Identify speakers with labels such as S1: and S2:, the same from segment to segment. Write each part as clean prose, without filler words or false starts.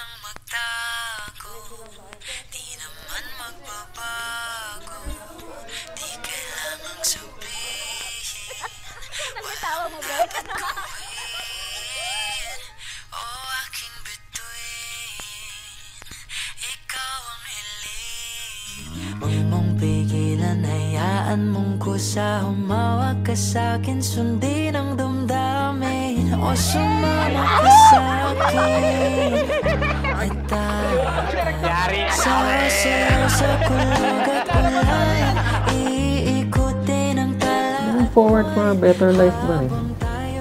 S1: nang magtago, di naman magbabago, di kailangang sabihin,
S2: Nagkatawa mo ba?
S1: gawin, o aking bituin, ikaw ang hiling. Huwag mong pigilan, hayaan mong kusa, humawak ka sa'kin, sundin ang damdamin, o sumama ka sa'kin. At tayo sasayaw sa kulog at ulan, iikutin ang tala.
S3: Moving forward for a better life ba rin?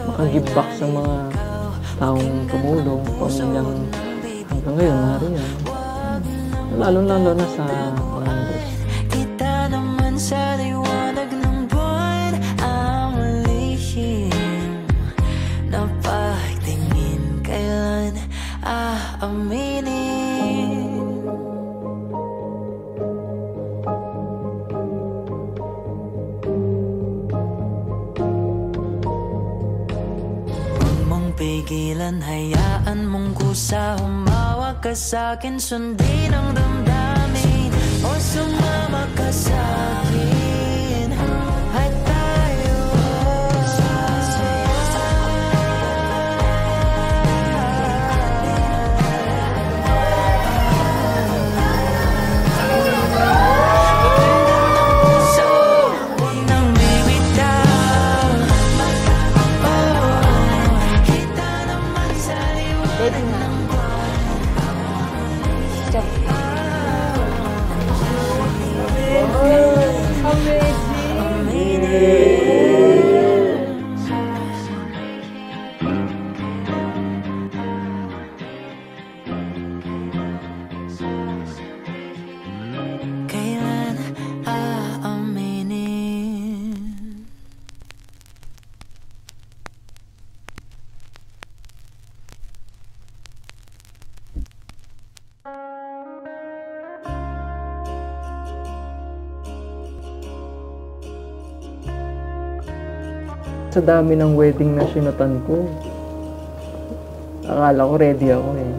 S3: Makagive back sa mga taong tumulong, pamilyang hanggang ngayon nariyan. Lalo na sa pamangkin.
S1: Kita naman sa liwanag ng buwan ang lihim na pagtingin kailan aaminin. Huwag mong pigilan, hayaan mong kusa, humawak ka sa'kin, sundin ang damdamin, o sumama ka sa'kin. At tayo puso, huwag nang bibitaw. Kita naman sa liwanag ng kailan aaminin.
S3: Sa dami ng wedding na sinutan ko, akala ko ready ako eh.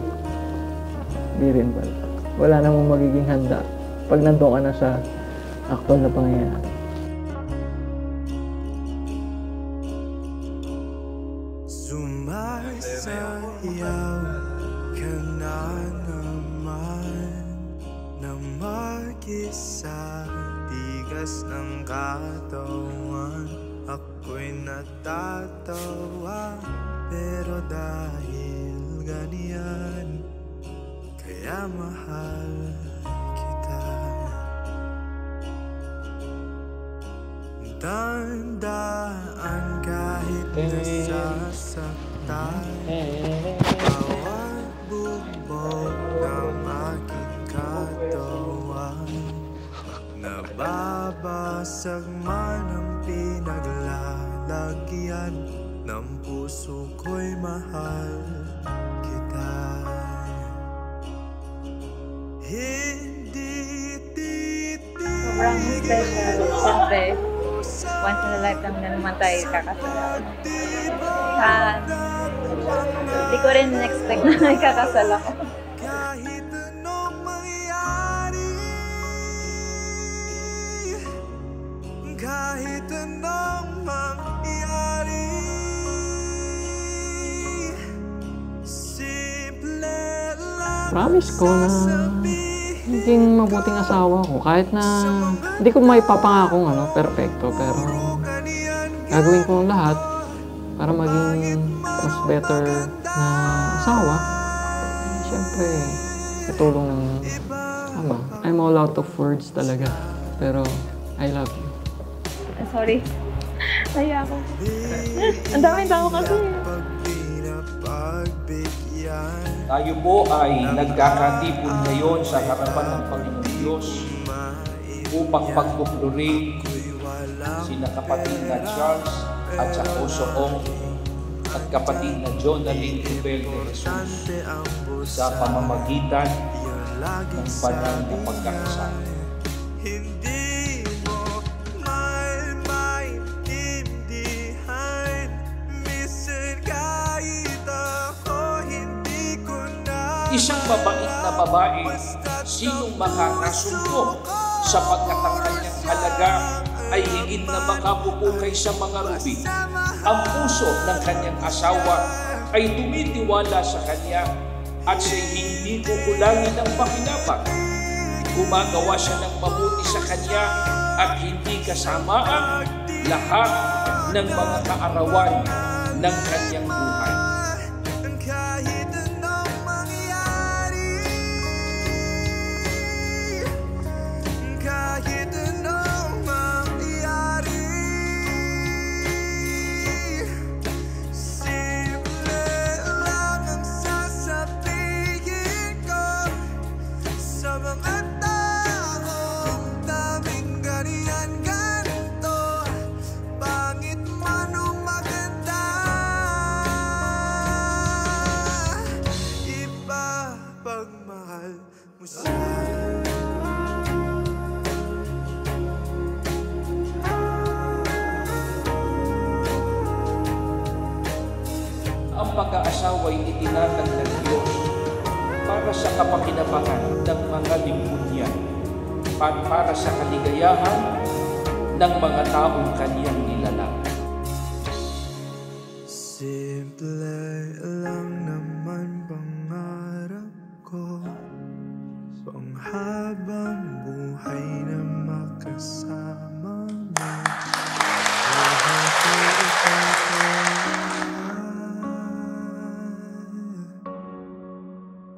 S3: Di rin pala. Wala namang magiging handa pag nandun ka na sa actual na pangyayari.
S1: Sumasayaw ka na naman na mag-isa, tigas ng katawan, ako'y natatawa, pero dahil ganyan, kaya mahal kita. Tandaan kahit nasasaktan, bawat bugbog ng aking katawan, nababasag man ang pinaglalagyan ng puso ko'y mahal kita. Hindi
S2: Sobrang special. Siyempre, once in a lifetime na naman tayo kakasal. Hindi ko rin expect na may kakasal ako.
S1: kahit anong mangyari, kahit anong mangyari, simple lang
S3: Promise ko na maging mabuting asawa ko. Kahit na hindi ko maipapangakong perfecto, pero gagawin ko ang lahat para maging mas better na asawa. Siyempre, sa tulong ng ama. I'm all out of words talaga. Pero, I love you.
S2: Sorry. Naya ako. Ang daming tao kasi.
S4: Tayo po ay nagkakatipon ngayon sa harapan ng Panginoong Diyos upang pagkukluri sina kapatid na Charles at sa Osoong at kapatid na Jonalyn Rubel de Jesus sa pamamagitan ng banal na pagkakasal.
S1: Hindi mo maintindihan, minsan kahit ako hindi ko na
S4: Isang mabait na babae, sinong makakasundo sapagkat ang kanyang halaga ay higit na makapupukay sa mga rubi. Ang puso ng kanyang asawa ay tumitiwala sa kanya at siya'y hindi kukulangin ng pakinabang. Gumagawa siya ng mabuti sa kanya at hindi kasama ang lahat ng mga kaarawan ng kanyang buhay. Ang pag-aasawa ay itinatag ng Diyos para sa kapakinabangan ng mga lipunan at para sa kaligayahan ng mga taong kaniyang nilalang.
S5: Simple lang naman pangarap ko, panghabang buhay na makasama mo.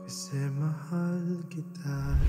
S5: Kasi mahal kita.